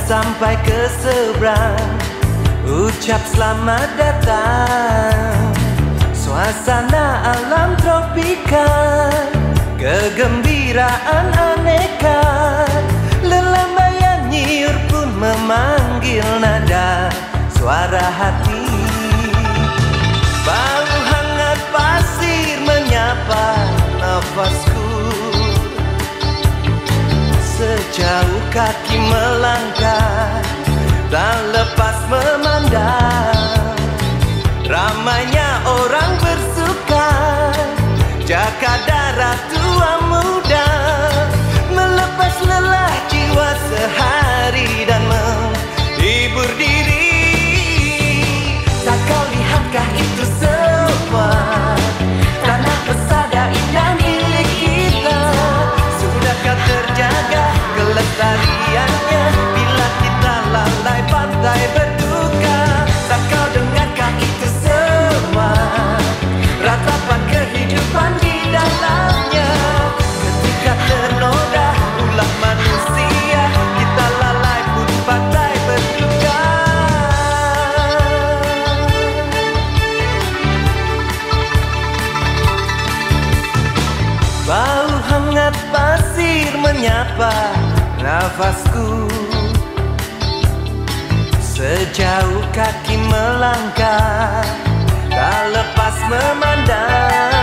sampai ke seberang, ucap selamat datang. Suasana alam tropika, kegembiraan aneka, lelambayan nyiur pun memanggil nada suara hati. Bau hangat pasir menyapa nafasku, sejauh kaki melangkah tak lepas memandang ramainya orang bersuka, jaga darah tua muda, melepas lelah jiwa sehari dan menghibur diri. Tak kau lihatkah itu semua tanah pesada indah milik kita? Sudahkah terjaga kelestariannya bila kita lalai pandai berduka? Tak kau dengarkah itu semua ratapan kehidupan di dalamnya? Ketika ternoda ulah manusia, kita lalai pun pandai berduka. Bau hangat pasir menyapa nafasku, sejauh kaki melangkah tak lepas memandang